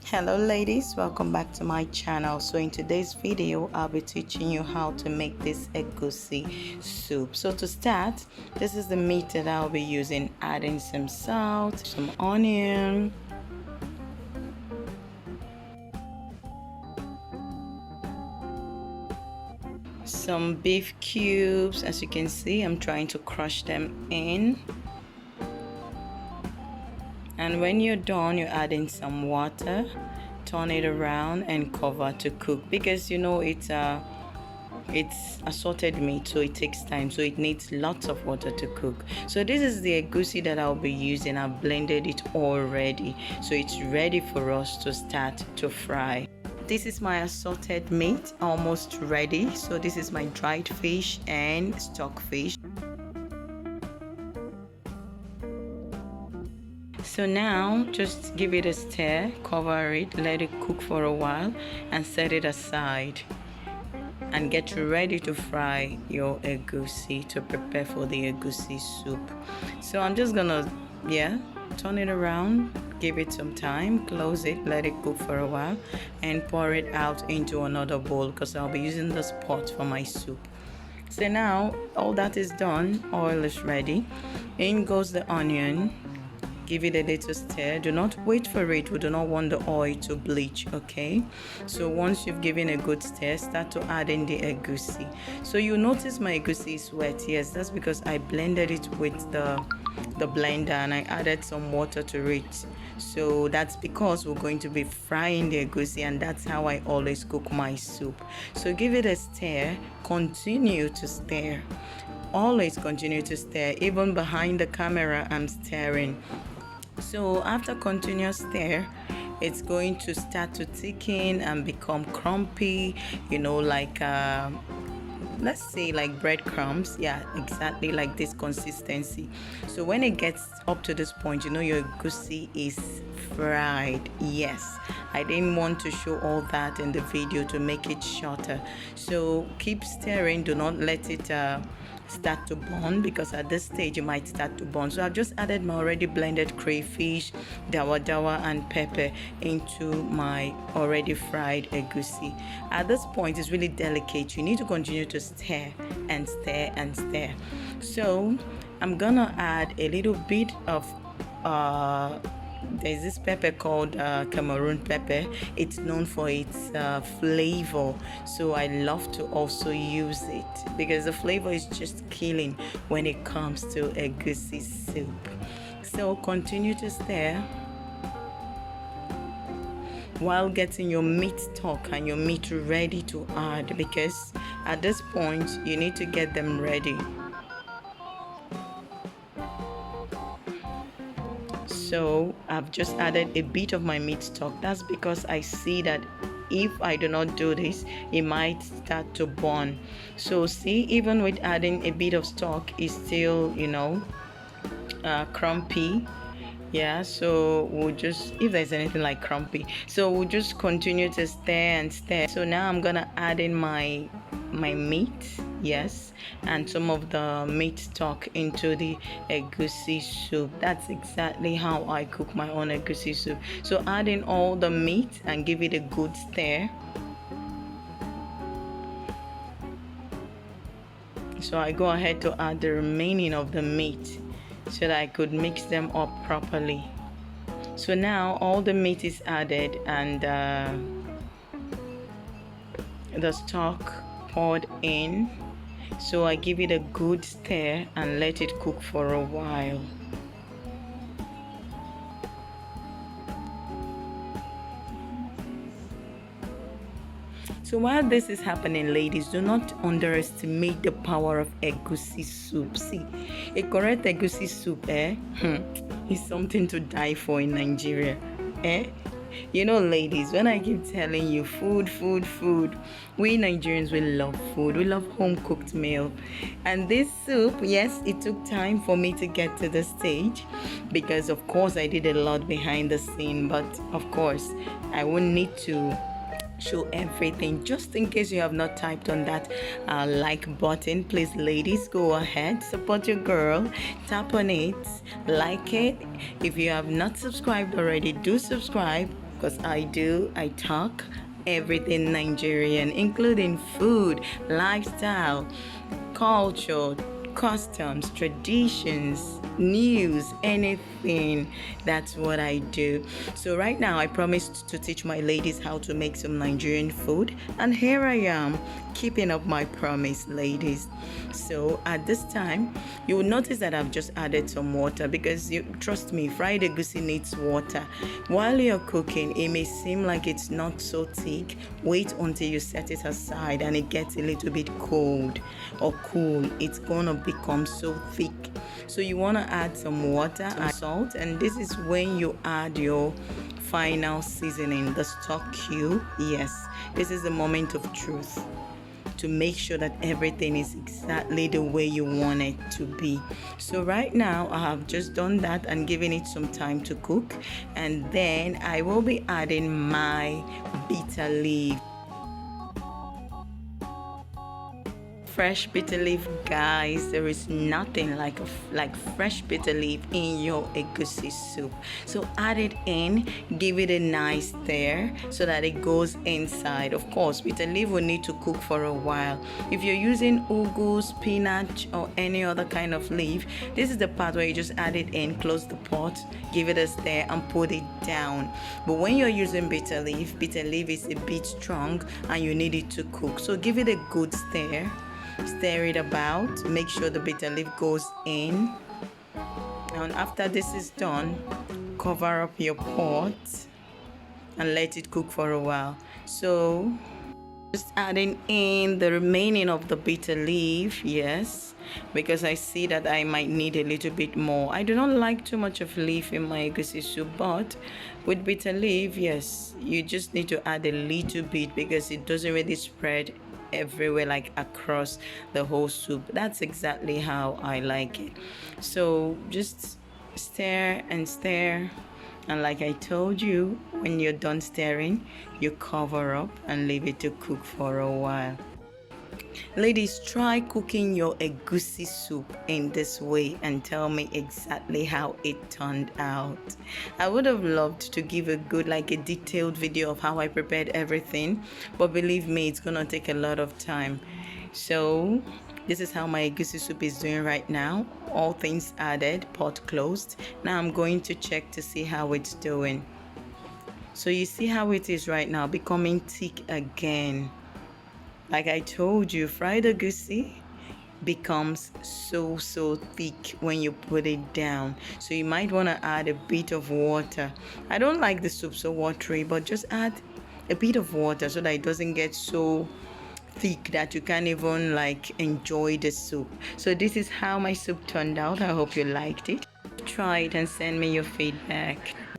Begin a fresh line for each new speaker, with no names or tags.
Hello ladies, welcome back to my channel. So in today's video I'll be teaching you how to make this egusi soup. So to start, this is the meat that I'll be using. Adding some salt, some onion, some beef cubes. As you can see, I'm trying to crush them in. And when you're done, you add in some water, turn it around and cover to cook, because you know it's assorted meat, so it takes time, so it needs lots of water to cook. So this is the egusi that I'll be using. I've blended it already, so it's ready for us to start to fry. This is my assorted meat, almost ready. So this is my dried fish and stock fish. So now just give it a stir, cover it, let it cook for a while and set it aside, and get ready to fry your egusi, to prepare for the egusi soup. So I'm just gonna turn it around, give it some time, close it, let it cook for a while and pour it out into another bowl, because I'll be using this pot for my soup. So now all that is done, oil is ready, in goes the onion. Give it a little stir. Do not wait for it. We do not want the oil to bleach, okay? So once you've given a good stir, start to add in the egusi. So you notice my egusi is wet. Yes, that's because I blended it with the blender and I added some water to it. So that's because we're going to be frying the egusi, and that's how I always cook my soup. So give it a stir, continue to stir. Always continue to stir. Even behind the camera I'm stirring. So after continuous stir, it's going to start to thicken and become crumpy, you know, like let's say like breadcrumbs. Yeah, exactly like this consistency. So when it gets up to this point, you know your egusi is fried. Yes, I didn't want to show all that in the video to make it shorter. So keep stirring, do not let it start to burn, because at this stage you might start to burn. So I've just added my already blended crayfish, dawa and pepper into my already fried egusi. At this point it's really delicate. You need to continue to stir and stir and stir. So I'm gonna add a little bit of there's this pepper called Cameroon pepper. It's known for its flavor, so I love to also use it because the flavor is just killing when it comes to egusi soup. So continue to stir while getting your meat stock and your meat ready to add, because at this point you need to get them ready. So I've just added a bit of my meat stock. That's because I see that if I do not do this, it might start to burn. So see, even with adding a bit of stock, it's still, you know, crumpy. Yeah, so we'll just, if there's anything like crumpy, so we'll just continue to stir and stir. So now I'm gonna add in my meat, yes, and some of the meat stock into the egusi soup. That's exactly how I cook my own egusi soup. So add in all the meat and give it a good stir. So I go ahead to add the remaining of the meat so that I could mix them up properly. So now all the meat is added and the stock poured in. So I give it a good stir and let it cook for a while. So while this is happening, ladies, do not underestimate the power of egusi soup. See, a correct egusi soup is something to die for in Nigeria. You know, ladies, when I keep telling you food, we Nigerians, we love food. We love home cooked meal. And this soup, yes, it took time for me to get to the stage, because of course I did a lot behind the scene, but of course I won't need to show everything. Just in case you have not typed on that like button, please, ladies, go ahead, support your girl, tap on it, like it. If you have not subscribed already, do subscribe. because I talk everything Nigerian, including food, lifestyle, culture, customs, traditions, news, anything. That's what I do. So right now I promised to teach my ladies how to make some Nigerian food, and here I am keeping up my promise, ladies. So at this time you will notice that I've just added some water, because trust me, fried egusi needs water. While you're cooking, it may seem like it's not so thick. Wait until you set it aside and it gets a little bit cold or cool. It's gonna become so thick. So you want to add some water and salt, and this is when you add your final seasoning, the stock cube. Yes, this is the moment of truth, to make sure that everything is exactly the way you want it to be. So right now I have just done that and given it some time to cook, and then I will be adding my bitter leaf. Fresh bitter leaf, guys. There is nothing like fresh bitter leaf in your egusi soup. So add it in, give it a nice stir so that it goes inside. Of course, bitter leaf will need to cook for a while. If you're using ugu, spinach, or any other kind of leaf, this is the part where you just add it in, close the pot, give it a stir, and put it down. But when you're using bitter leaf is a bit strong and you need it to cook. So give it a good stir. Stir it about, make sure the bitter leaf goes in, and after this is done, cover up your pot and let it cook for a while. So just adding in the remaining of the bitter leaf, yes, because I see that I might need a little bit more. I do not like too much of leaf in my egusi soup, but with bitter leaf, yes, you just need to add a little bit because it doesn't really spread everywhere, like across the whole soup. That's exactly how I like it. So just stir and stir, and like I told you, when you're done stirring, you cover up and leave it to cook for a while. Ladies, try cooking your egusi soup in this way and tell me exactly how it turned out. I would have loved to give a detailed video of how I prepared everything, but believe me, it's gonna take a lot of time. So this is how my egusi soup is doing right now. All things added, pot closed. Now I'm going to check to see how it's doing. So you see how it is right now, becoming thick again. Like I told you, fried egusi becomes so thick when you put it down. So you might want to add a bit of water. I don't like the soup so watery, but just add a bit of water so that it doesn't get so thick that you can't even enjoy the soup. So this is how my soup turned out. I hope you liked it. Try it and send me your feedback.